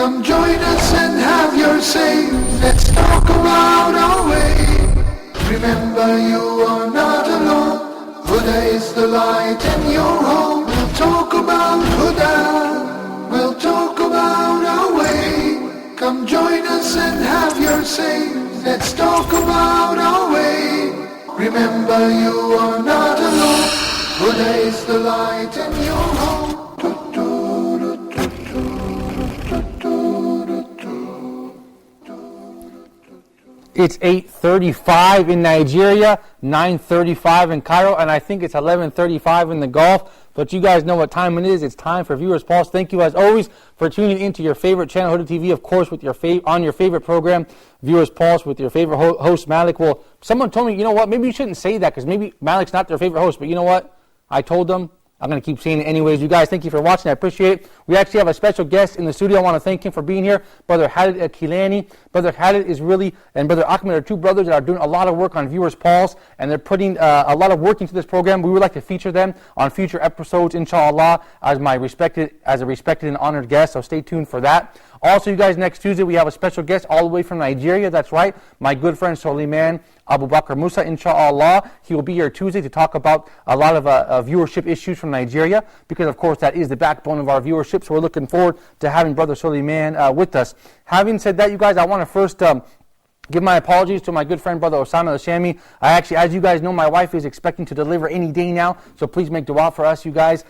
Come join us and have your say. Let's talk about our way. Remember, you are not alone. Huda is the light in your home. We'll talk about Huda. We'll talk about our way. Come join us and have your say. Let's talk about our way. Remember, you are not alone. Huda is the light in your home. It's 8:35 in Nigeria, 9:35 in Cairo, and I think it's 11:35 in the Gulf. But you guys know what time it is. It's time for Viewers Pulse. Thank you, as always, for tuning into your favorite channel, Huda TV, of course, with your on your favorite program, Viewers Pulse, with your favorite host, Malik. Well, someone told me, you know what, maybe you shouldn't say that because maybe Malik's not their favorite host. But you know what? I told them. I'm going to keep saying it anyways. You guys, thank you for watching. I appreciate it. We actually have a special guest in the studio. I want to thank him for being here. Brother Khalid Kilani. Brother Khalid is really, and Brother Ahmed are two brothers that are doing a lot of work on Viewers Pulse, and they're putting a lot of work into this program. We would like to feature them on future episodes, inshallah, as a respected and honored guest. So stay tuned for that. Also, you guys, next Tuesday we have a special guest all the way from Nigeria. That's right, my good friend Soliman Abu Bakr Musa, inshallah. He will be here Tuesday to talk about a lot of viewership issues from Nigeria, because of course that is the backbone of our viewership. So we're looking forward to having Brother Soliman with us. Having said that, you guys, I want to first give my apologies to my good friend, Brother Osama Al-Shami. I actually, as you guys know, my wife is expecting to deliver any day now, so please make dua for us, you guys,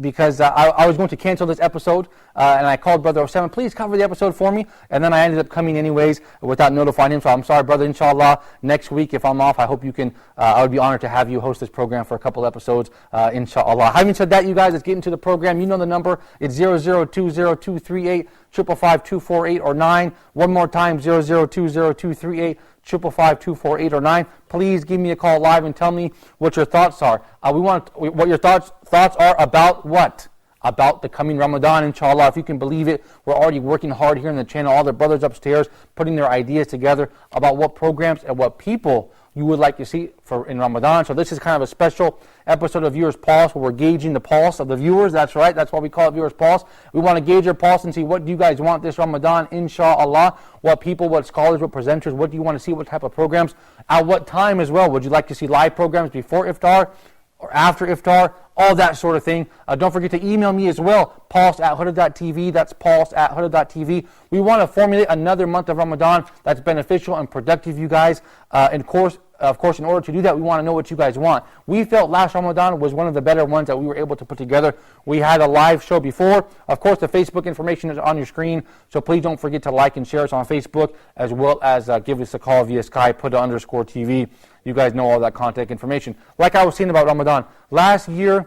because I was going to cancel this episode, and I called Brother Osama, please cover the episode for me, and then I ended up coming anyways without notifying him, so I'm sorry, brother. Inshallah, next week, if I'm off, I hope you can, I would be honored to have you host this program for a couple episodes, inshallah. Having said that, you guys, let's get into the program. You know the number. It's 002023855248 248 or 9. One more time, 002023855248 248 or 9. Please give me a call live and tell me what your thoughts are. We want what your thoughts are about what? About the coming Ramadan, inshallah. If you can believe it, we're already working hard here in the channel. All the brothers upstairs putting their ideas together about what programs and what people you would like to see for in Ramadan. So this is kind of a special episode of Viewers Pulse where we're gauging the pulse of the viewers. That's right. That's why we call it Viewers Pulse. We want to gauge your pulse and see what do you guys want this Ramadan, inshallah. What people, what scholars, what presenters, what do you want to see, what type of programs, at what time as well. Would you like to see live programs before iftar or after iftar? All that sort of thing. Don't forget to email me as well, pulse@huda.tv. That's pulse@huda.tv. We want to formulate another month of Ramadan that's beneficial and productive, you guys. And of course, in order to do that, we want to know what you guys want. We felt last Ramadan was one of the better ones that we were able to put together. We had a live show before. Of course, the Facebook information is on your screen, so please don't forget to like and share us on Facebook, as well as give us a call via Skype, Huda_TV. You guys know all that contact information. Like I was saying about Ramadan, last year,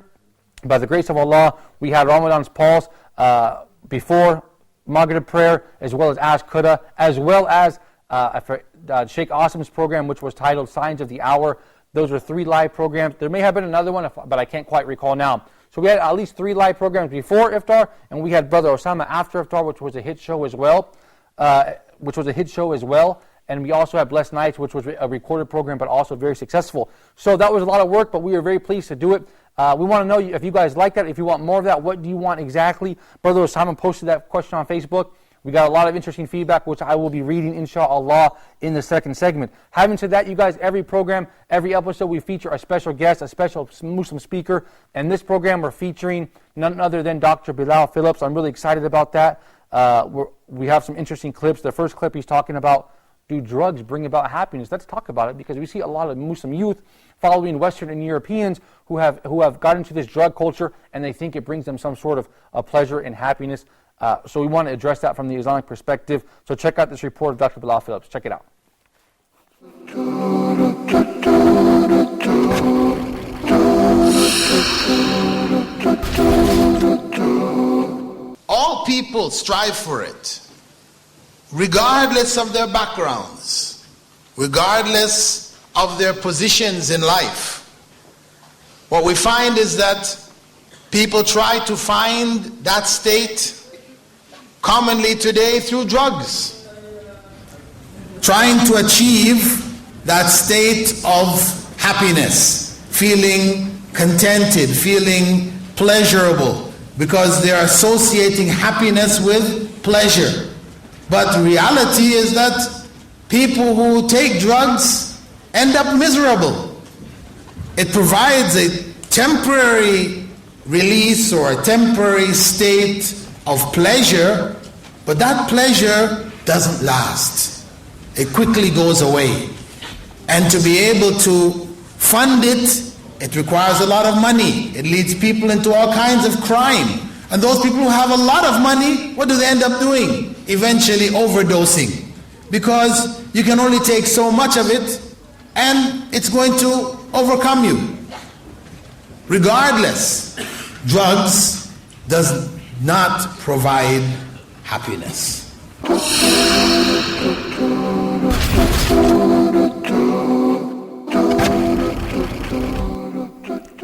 by the grace of Allah, we had Ramadan's Pulse before Maghrib prayer, as well as Ask Huda, as well as Sheikh Asim's program, which was titled Signs of the Hour. Those were 3 live programs. There may have been another one, but I can't quite recall now. So we had at least 3 live programs before iftar, and we had Brother Osama after iftar, which was a hit show as well. And we also had Blessed Nights, which was a recorded program, but also very successful. So that was a lot of work, but we were very pleased to do it. We want to know if you guys like that, if you want more of that, what do you want exactly? Brother Osama posted that question on Facebook. We got a lot of interesting feedback, which I will be reading, inshallah, in the second segment. Having said that, you guys, every program, every episode, we feature a special guest, a special Muslim speaker. And this program, we're featuring none other than Dr. Bilal Phillips. I'm really excited about that. We have some interesting clips. The first clip, he's talking about, do drugs bring about happiness? Let's talk about it, because we see a lot of Muslim youth following Western and Europeans who have got into this drug culture, and they think it brings them some sort of pleasure and happiness. So we want to address that from the Islamic perspective. So check out this report of Dr. Bilal Phillips. Check it out. All people strive for it, regardless of their backgrounds, regardless of their positions in life. What we find is that people try to find that state commonly today through drugs, trying to achieve that state of happiness, feeling contented, feeling pleasurable, because they're associating happiness with pleasure. But reality is that people who take drugs end up miserable. It provides a temporary release or a temporary state of pleasure, but that pleasure doesn't last. It quickly goes away. And to be able to fund it, it requires a lot of money. It leads people into all kinds of crime. And those people who have a lot of money, what do they end up doing? Eventually overdosing. Because you can only take so much of it, and it's going to overcome you. Regardless, drugs does not provide happiness.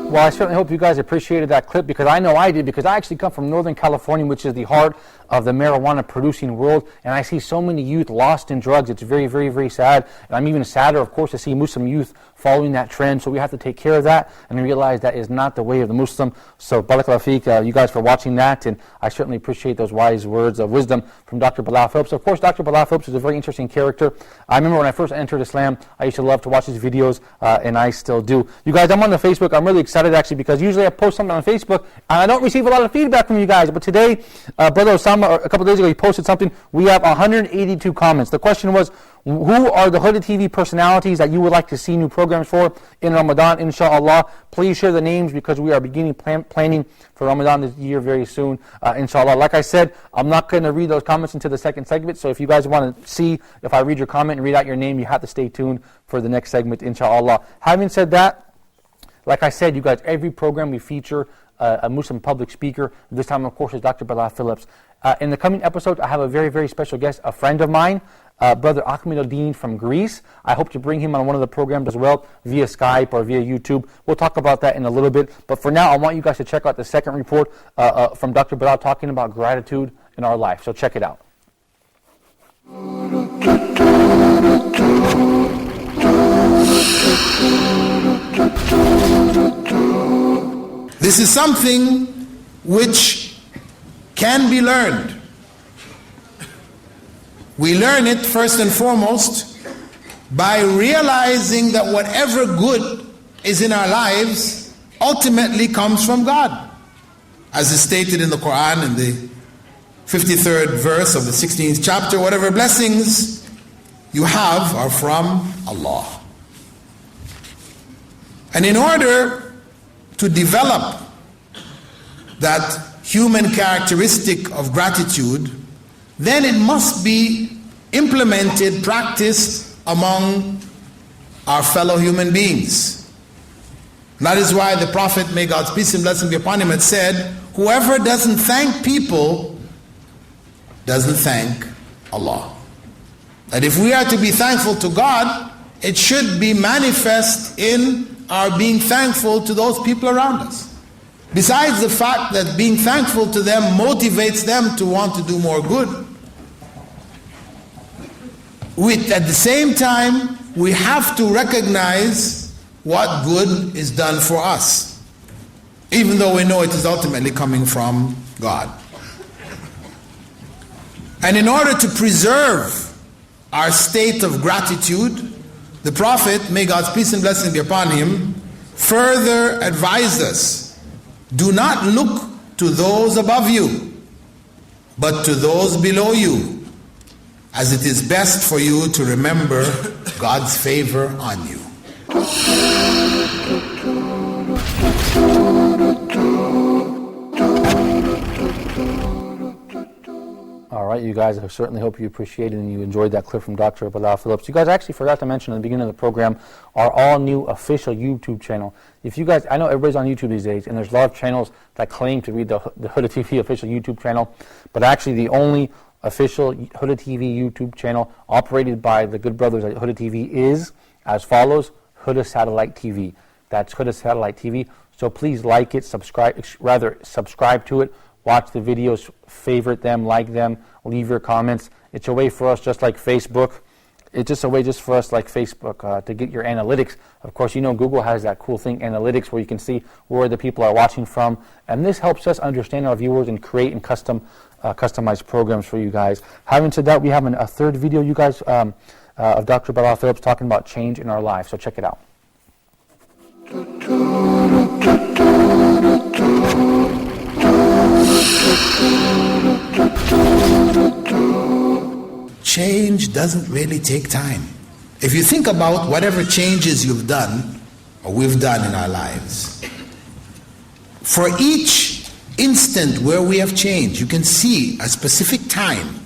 Well, I certainly hope you guys appreciated that clip, because I know I did, because I actually come from Northern California, which is the heart of the marijuana producing world, and I see so many youth lost in drugs. It's very, very, very sad. And I'm even sadder, of course, to see Muslim youth following that trend. So we have to take care of that and realize that is not the way of the Muslim. So barakallahu feek, you guys for watching that, and I certainly appreciate those wise words of wisdom from Dr. Bilal Phillips. Of course, Dr. Bilal Phillips is a very interesting character. I remember when I first entered Islam, I used to love to watch his videos, and I still do. You guys, I'm on the Facebook. I'm really excited actually, because usually I post something on Facebook and I don't receive a lot of feedback from you guys. But today, Brother Osama, a couple of days ago, he posted something. We have 182 comments. The question was, who are the Huda TV personalities that you would like to see new programs for in Ramadan, inshallah? Please share the names, because we are beginning planning for Ramadan this year very soon, inshallah. Like I said, I'm not going to read those comments until the second segment, so if you guys want to see if I read your comment and read out your name, you have to stay tuned for the next segment, inshallah. Having said that, like I said, you guys, every program we feature a Muslim public speaker. This time, of course, is Dr. Bilal Phillips. In the coming episodes, I have a very, very special guest, a friend of mine, Brother Ahmed Al-Din from Greece. I hope to bring him on one of the programs as well, via Skype or via YouTube. We'll talk about that in a little bit. But for now, I want you guys to check out the second report from Dr. Bilal talking about gratitude in our life. So check it out. This is something which can be learned. We learn it first and foremost by realizing that whatever good is in our lives ultimately comes from God. As is stated in the Quran in the 53rd verse of the 16th chapter, whatever blessings you have are from Allah. And in order to develop that human characteristic of gratitude, then it must be implemented, practiced among our fellow human beings. And that is why the Prophet, may God's peace and blessing be upon him, had said, whoever doesn't thank people doesn't thank Allah. That if we are to be thankful to God, it should be manifest in our being thankful to those people around us. Besides the fact that being thankful to them motivates them to want to do more good, at the same time, we have to recognize what good is done for us, even though we know it is ultimately coming from God. And in order to preserve our state of gratitude, the Prophet, may God's peace and blessing be upon him, further advised us, do not look to those above you, but to those below you, as it is best for you to remember God's favor on you. All right, you guys, I certainly hope you appreciated and you enjoyed that clip from Dr. Bilal Phillips. You guys, I actually forgot to mention at the beginning of the program our all-new official YouTube channel. If you guys, I know everybody's on YouTube these days, and there's a lot of channels that claim to be the Huda TV official YouTube channel, but actually the only official Huda TV YouTube channel operated by the good brothers at Huda TV is as follows: Huda Satellite TV. That's Huda Satellite TV. So please like it, subscribe to it. Watch the videos, favorite them, like them, leave your comments. It's a way for us, just like Facebook It's just a way just for us like Facebook to get your analytics. Of course, you know Google has that cool thing, analytics, where you can see where the people are watching from. And this helps us understand our viewers and create and customize programs for you guys. Having said that, we have a third video, you guys, of Dr. Bilal Phillips talking about change in our lives. So check it out. Change doesn't really take time. If you think about whatever changes you've done or we've done in our lives, for each instant where we have changed, you can see a specific time.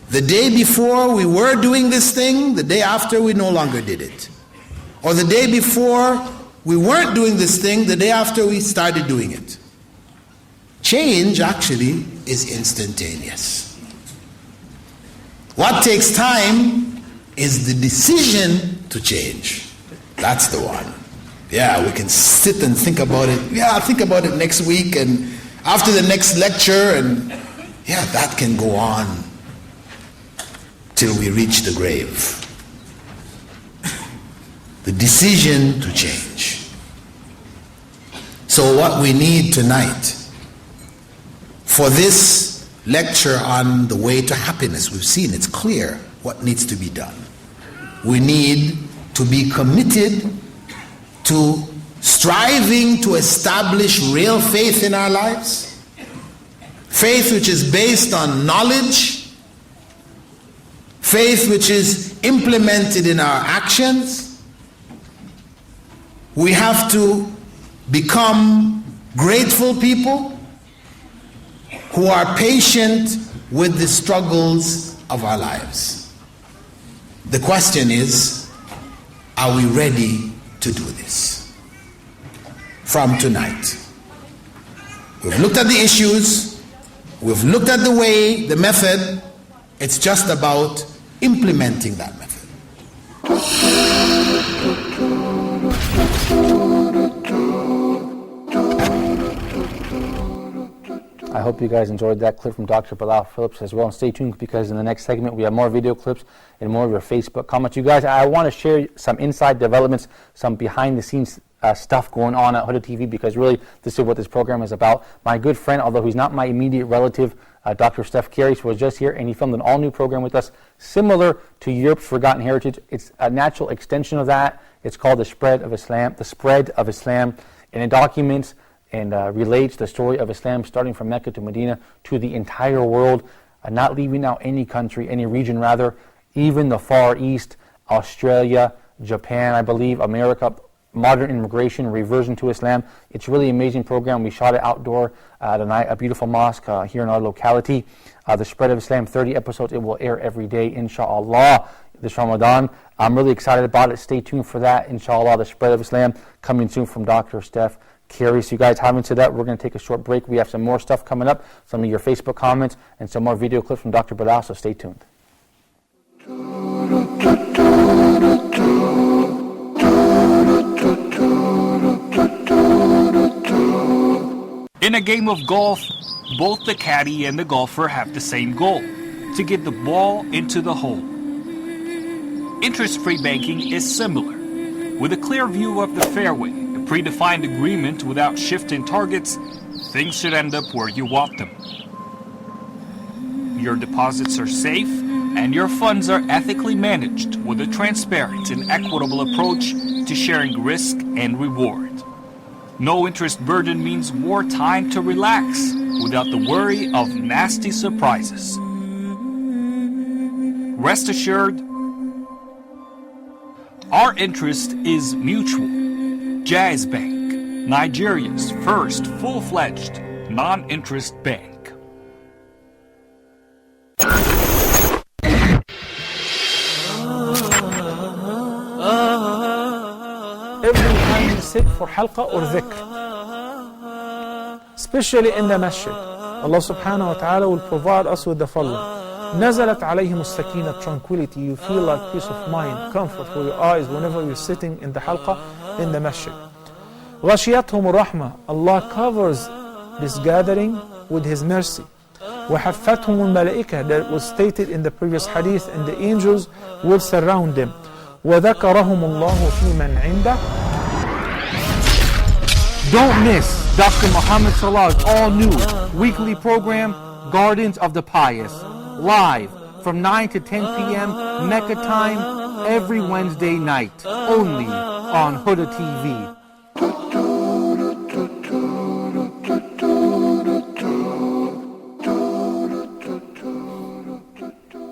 The day before we were doing this thing, the day after we no longer did it. Or the day before we weren't doing this thing, the day after we started doing it. Change actually is instantaneous. What takes time is the decision to change. That's the one. Yeah, we can sit and think about it. Yeah, I'll think about it next week and after the next lecture, and yeah, that can go on till we reach the grave. The decision to change. So what we need tonight for this lecture on the way to happiness, we've seen it's clear what needs to be done. We need to be committed to striving to establish real faith in our lives. Faith which is based on knowledge. Faith which is implemented in our actions. We have to become grateful people who are patient with the struggles of our lives. The question is, are we ready to do this? From tonight. We've looked at the issues, we've looked at the way, the method. It's just about implementing that method. I hope you guys enjoyed that clip from Dr. Bilal Phillips as well. And stay tuned, because in the next segment we have more video clips and more of your Facebook comments. You guys, I want to share some inside developments, some behind the scenes stuff going on at Huda TV, because really this is what this program is about. My good friend, although he's not my immediate relative, Dr. Steph Carey, was just here, and he filmed an all-new program with us similar to Europe's Forgotten Heritage. It's a natural extension of that. It's called The Spread of Islam, and it documents and relates the story of Islam starting from Mecca to Medina to the entire world, not leaving out any country, any region rather, even the Far East, Australia, Japan, I believe, America, modern immigration, reversion to Islam. It's a really amazing program. We shot it outdoor at a beautiful mosque here in our locality. The Spread of Islam, 30 episodes. It will air every day, inshallah, this Ramadan. I'm really excited about it. Stay tuned for that, inshallah. The Spread of Islam coming soon from Dr. Steph Carey. So you guys, having said that, we're going to take a short break. We have some more stuff coming up, some of your Facebook comments, and some more video clips from Dr. Bilal, so stay tuned. In a game of golf, both the caddy and the golfer have the same goal: to get the ball into the hole. Interest-free banking is similar. With a clear view of the fairway, a predefined agreement without shifting targets, things should end up where you want them. Your deposits are safe, and your funds are ethically managed with a transparent and equitable approach to sharing risk and reward. No interest burden means more time to relax without the worry of nasty surprises. Rest assured, our interest is mutual. Jazz Bank, Nigeria's first full-fledged non-interest bank. Every time we sit for halqa or dhikr, especially in the masjid, Allah subhanahu wa ta'ala will provide us with the following. نزلت عليهم السكينة, tranquility. You feel like peace of mind, comfort for your eyes whenever you're sitting in the halqa, in the masjid. غشيتهم الرحمة, Allah covers this gathering with His mercy. وحفتهم الملائكة, that was stated in the previous hadith, and the angels will surround them. وذكرهم الله في من عنده. Don't miss Dr. Muhammad Salah's all-new weekly program, Gardens of the Pious, live from 9 to 10 p.m. Mecca time every Wednesday night, only on Huda TV.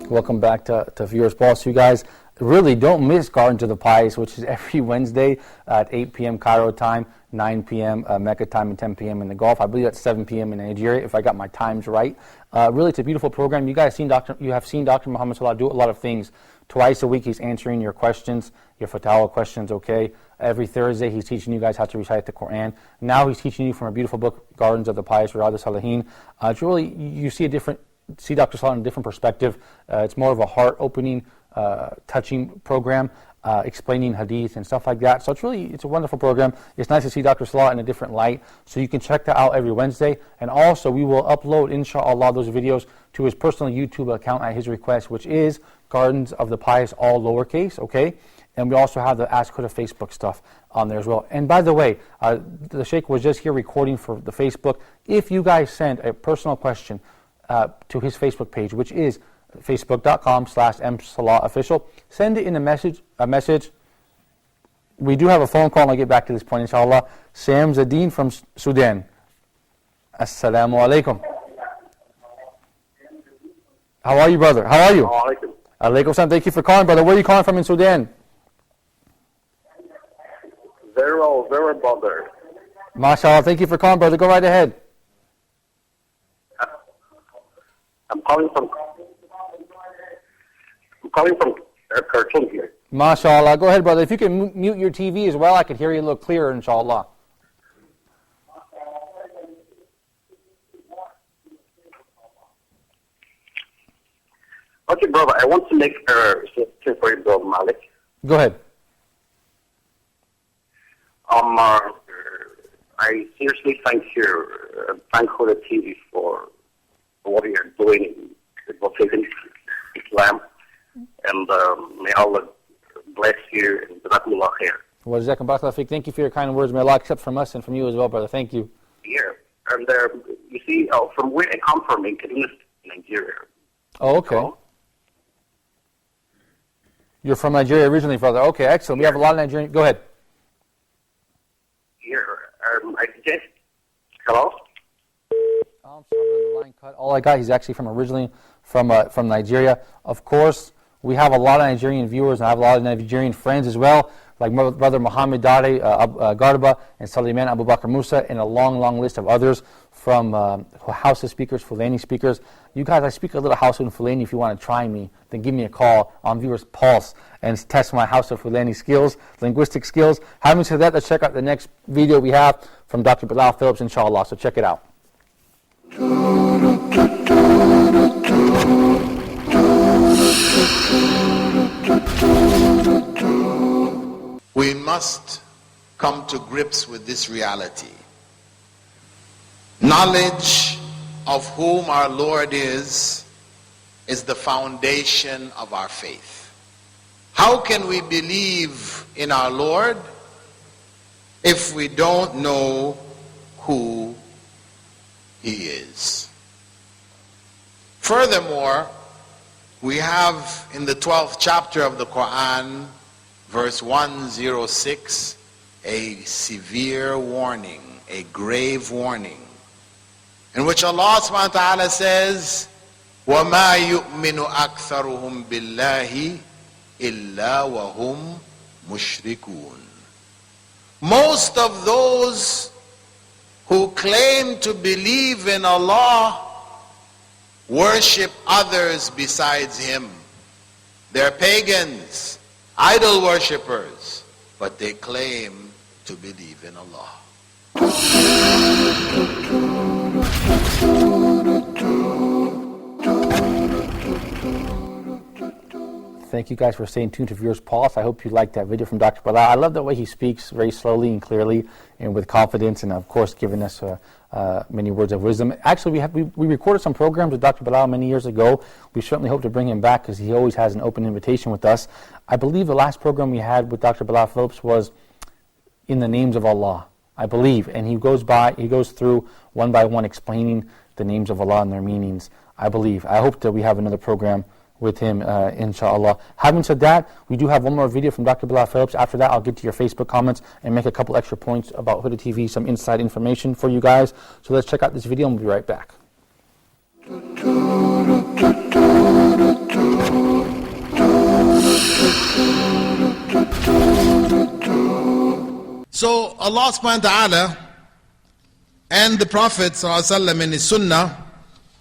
Welcome back to Viewers Pulse. You guys really don't miss Gardens of the Pious, which is every Wednesday at 8 p.m. Cairo time, 9 p.m. Mecca time, and 10 p.m. in the Gulf. I believe that's 7 p.m. in Nigeria, if I got my times right. Really, it's a beautiful program. You guys have seen Dr. Muhammad Salah do a lot of things. Twice a week, he's answering your questions, your fatawa questions, okay? Every Thursday, he's teaching you guys how to recite the Quran. Now he's teaching you from a beautiful book, Gardens of the Pious, Riyadh al-Salihin. It's really, you see Dr. Salah in a different perspective. It's more of a heart-opening, touching program, explaining hadith and stuff like that. So it's a wonderful program. It's nice to see Dr. Salah in a different light. So you can check that out every Wednesday. And also, we will upload, inshallah, those videos to his personal YouTube account at his request, which is Gardens of the Pious, all lowercase, okay? And we also have the Ask Huda Facebook stuff on there as well. And by the way, the Sheikh was just here recording for the Facebook. If you guys send a personal question to his Facebook page, which is facebook.com/msalahofficial. Send it in a message. We do have a phone call, and I'll get back to this point, inshallah. Sam Zadeen from Sudan. Assalamu alaikum. How are you, brother? How are you? Alaikum. Alaikum salam. Thank you for calling, brother. Where are you calling from in Sudan? Very well, very bothered. MashaAllah. Thank you for calling, brother. Go right ahead. I'm calling from Khartoum here. MashaAllah. Go ahead, brother. If you can mute your TV as well, I could hear you a little clearer, inshallah. Okay, brother, I want to make a suggestion for you, brother Malik. Go ahead. I seriously thank Huda TV for what you are doing in advocating Islam, and may Allah bless you and Jazakumullah khair. Well, Jazakumullah khair. Thank you for your kind words. May Allah accept from us and from you as well, brother. Thank you. Yeah, and you see, from where I come from in Kaduna, Nigeria. Oh, okay. You're from Nigeria originally, brother. Okay, excellent. We have a lot of Nigerian. Go ahead. Here, I suggest. Hello. I'm sorry, the line cut. All I got, he's actually originally from Nigeria. Of course, we have a lot of Nigerian viewers, and I have a lot of Nigerian friends as well, like Brother Muhammad Dade Garba and Suleiman Abu Bakr Musa, and a long, long list of others from Hausa speakers, Fulani speakers. You guys, I speak a little Hausa and Fulani. If you want to try me, then give me a call on Viewers Pulse and test my Hausa Fulani skills, linguistic skills. Having said that, let's check out the next video we have from Dr. Bilal Phillips, inshallah. So check it out. We must come to grips with this reality. Knowledge of whom our Lord is the foundation of our faith. How can we believe in our Lord if we don't know who He is? Furthermore, we have in the 12th chapter of the Quran, verse 106, a severe warning, a grave warning, in which Allah subhanahu wa ta'ala says, وَمَا يُؤْمِنُ أَكْثَرُهُمْ بِاللَّهِ إِلَّا وَهُمْ مُشْرِكُونَ. Most of those who claim to believe in Allah worship others besides Him. They're pagans, idol worshippers, but they claim to believe in Allah. Thank you guys for staying tuned to Viewers Pulse. I hope you liked that video from Dr. Bilal. I love the way he speaks very slowly and clearly and with confidence, and of course giving us many words of wisdom. Actually, we recorded some programs with Dr. Bilal many years ago. We certainly hope to bring him back because he always has an open invitation with us. I believe the last program we had with Dr. Bilal Phillips was In the Names of Allah, I believe, and he goes through one by one explaining the names of Allah and their meanings, I believe. I hope that we have another program with him, inshallah. Having said that, we do have one more video from Dr. Bilal Phillips. After that, I'll get to your Facebook comments and make a couple extra points about Huda TV, some inside information for you guys. So let's check out this video and we'll be right back. So Allah subhanahu wa ta'ala and the Prophet sallallahu alaihi wasallam in his sunnah,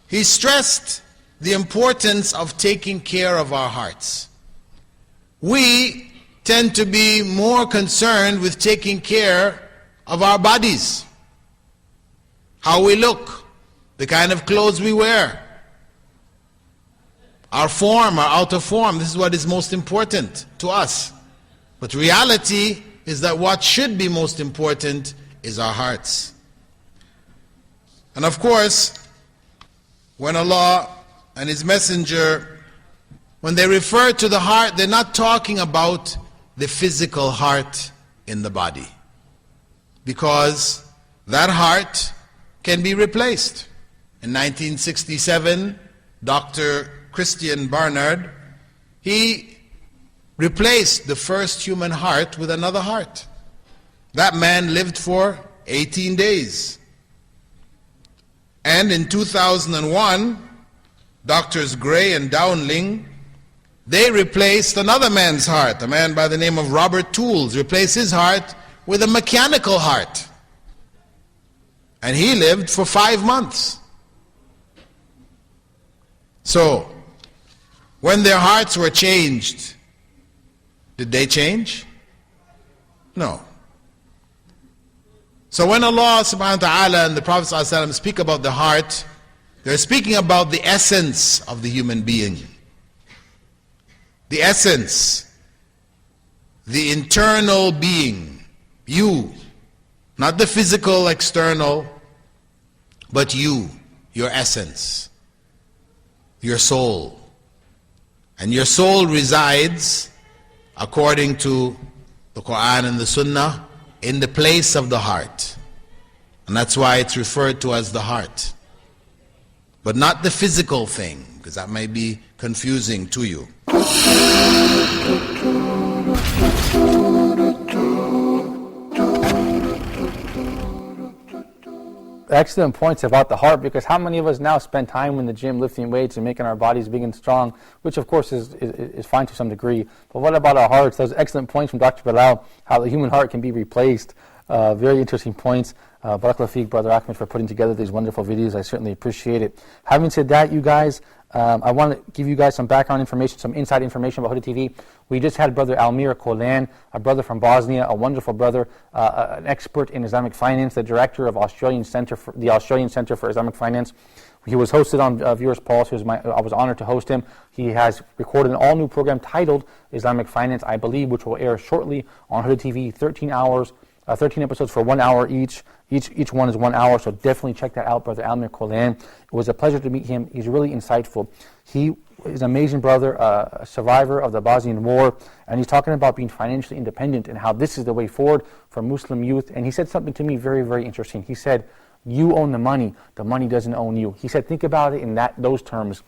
he stressed the importance of taking care of our hearts. We tend to be more concerned with taking care of our bodies, how we look, the kind of clothes we wear, our form, our outer form. This is what is most important to us. But reality is that what should be most important is our hearts. And of course, when Allah and His Messenger, when they refer to the heart, they're not talking about the physical heart in the body, because that heart can be replaced. In 1967, Dr. Christian Barnard, he replaced the first human heart with another heart. That man lived for 18 days. And in 2001, Doctors Gray and Dowling, they replaced another man's heart. A man by the name of Robert Tools replaced his heart with a mechanical heart. And he lived for 5 months. So, when their hearts were changed, did they change? No. So when Allah subhanahu wa ta'ala and the Prophet sallallahu alaihi wasallam speak about the heart, they're speaking about the essence of the human being. The essence, the internal being, you, not the physical external, but you, your essence, your soul. And your soul resides, according to the Quran and the Sunnah, in the place of the heart. And that's why it's referred to as the heart. But not the physical thing, because that may be confusing to you. Excellent points about the heart, because how many of us now spend time in the gym lifting weights and making our bodies big and strong, which of course is fine to some degree. But what about our hearts? Those excellent points from Dr. Bilal, how the human heart can be replaced. Very interesting points. Barakallahu feek, Brother Ahmed, for putting together these wonderful videos. I certainly appreciate it. Having said that, you guys, I want to give you guys some background information, some inside information about Huda TV. We just had Brother Almir Kolan, a brother from Bosnia, a wonderful brother, an expert in Islamic finance, the director of the Australian Center for Islamic Finance. He was hosted on Viewers Pulse. I was honored to host him. He has recorded an all-new program titled Islamic Finance, I believe, which will air shortly on Huda TV, 13 episodes for 1 hour each. Each one is 1 hour, so definitely check that out, Brother Almir Kolan. It was a pleasure to meet him. He's really insightful. He is an amazing brother, a survivor of the Bosnian War, and he's talking about being financially independent and how this is the way forward for Muslim youth. And he said something to me very, very interesting. He said, you own the money doesn't own you. He said, think about it in those terms.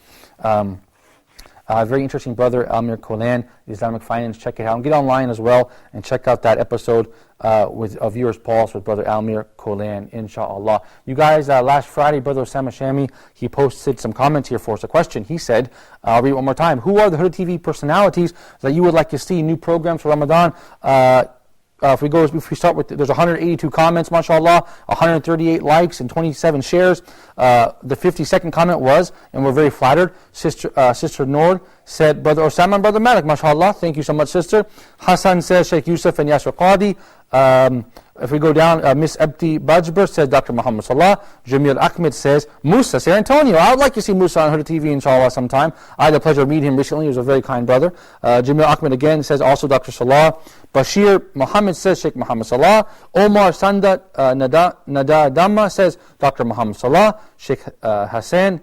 Very interesting brother, Almir Kolan, Islamic Finance. Check it out. And get online as well and check out that episode of Viewers Pulse with Brother Almir Kolan, inshallah. You guys, last Friday, Brother Osama Shami, he posted some comments here for us. A question. He said, I'll read it one more time. Who are the Huda TV personalities that you would like to see new programs for Ramadan? If we start with, there's 182 comments, mashallah, 138 likes and 27 shares. The 52nd comment was, and we're very flattered, Sister Noor said, Brother Osama and Brother Malik, mashallah, thank you so much, sister. Hassan says, Sheikh Yusuf and Yasser Qadi. If we go down, Miss Abdi Bajber says Dr. Muhammad Salah. Jamil Ahmed says Musa, San Antonio. I would like to see Musa on Huda TV, inshallah, sometime. I had the pleasure of meeting him recently. He was a very kind brother. Jamil Ahmed again says also Dr. Salah. Bashir Muhammad says Sheikh Muhammad Salah. Omar Sandat Nada Dhamma says Dr. Muhammad Salah. Sheikh Hassan.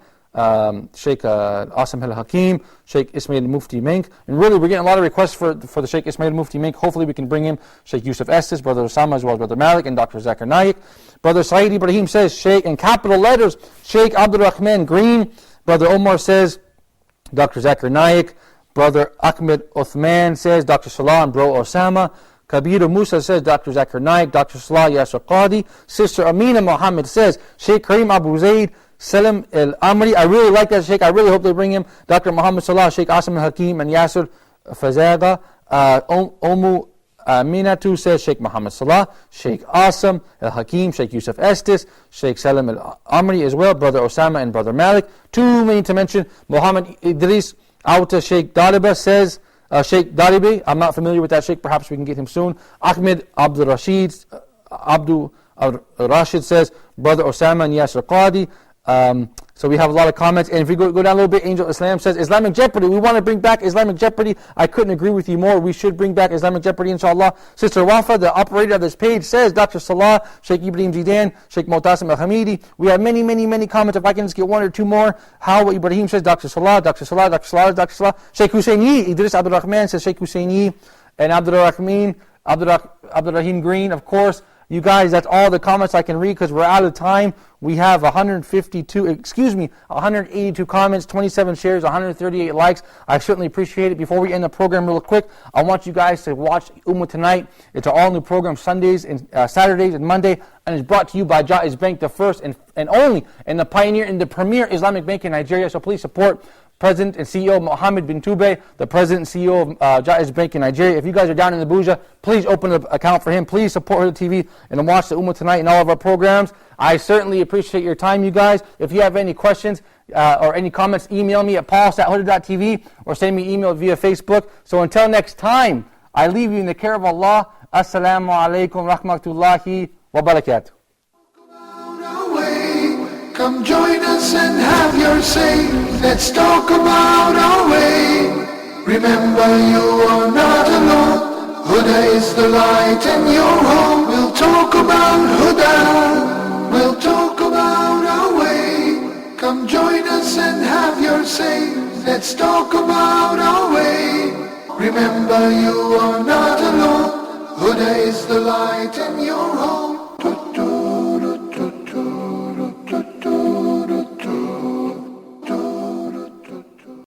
Sheikh Asim al-Hakim, Sheikh Ismail Mufti Mink. And really, we're getting a lot of requests for the Sheikh Ismail Mufti Mink. Hopefully we can bring him Sheikh Yusuf Estes, Brother Osama, as well as Brother Malik, and Dr. Zakir Naik. Brother Saeed Ibrahim says Sheikh, in capital letters, Sheikh Abdul Rahman Green. Brother Omar says Dr. Zakir Naik. Brother Ahmed Uthman says Dr. Salah and Bro Osama. Kabiru Musa says Dr. Zakir Naik. Dr. Salah Yasir Qadi. Sister Amina Muhammad says Sheikh Kareem Abu Zaid Salim al-Amri. I really like that Sheikh. I really hope they bring him. Dr. Muhammad Salah, Sheikh Asim al-Hakim, and Yasir Fazaga. Omu Minatu says Sheikh Muhammad Salah, Sheikh Asim al-Hakim, Sheikh Yusuf Estes, Sheikh Salim al-Amri as well, Brother Osama and Brother Malik. Too many to mention. Muhammad Idris Auta Sheikh Dariba says, Sheikh Daribi, I'm not familiar with that Sheikh, perhaps we can get him soon. Ahmed Abdul Rashid says, Brother Osama and Yasir Qadi. So we have a lot of comments, and if we go down a little bit, Angel Islam says Islamic Jeopardy. We want to bring back Islamic Jeopardy. I couldn't agree with you more. We should bring back Islamic Jeopardy, inshallah. Sister Wafa, the operator of this page, says Dr. Salah, Sheikh Ibrahim Zidan, Sheikh Mu'tasim Al-Hamidi. We have many, many, many comments. If I can just get one or two more. How Ibrahim says Dr. Salah, Dr. Salah, Dr. Salah, Dr. Salah. Sheikh Husseini, Idris Abdul Rahman says Sheikh Husseini, and Abdul Rahim Green, of course. You guys, that's all the comments I can read because we're out of time. We have 182 comments, 27 shares, 138 likes. I certainly appreciate it. Before we end the program real quick, I want you guys to watch Ummah Tonight. It's an all-new program Sundays and Saturdays and Monday, and it's brought to you by Jaiz Bank, the first and only, and the pioneer and the premier Islamic bank in Nigeria. So please support President and CEO Mohammed bin Tube, the President and CEO of Jaiz Bank in Nigeria. If you guys are down in Abuja, please open an account for him. Please support the TV and watch the Ummah Tonight and all of our programs. I certainly appreciate your time, you guys. If you have any questions or any comments, email me at pulse@huda.tv or send me an email via Facebook. So until next time, I leave you in the care of Allah. Assalamu alaikum rahmatullahi wa barakatuh. Come join us and have your say. Let's talk about our way. Remember, you are not alone. Huda is the light in your home. We'll talk about Huda. We'll talk about our way. Come join us and have your say. Let's talk about our way. Remember, you are not alone. Huda is the light in your home.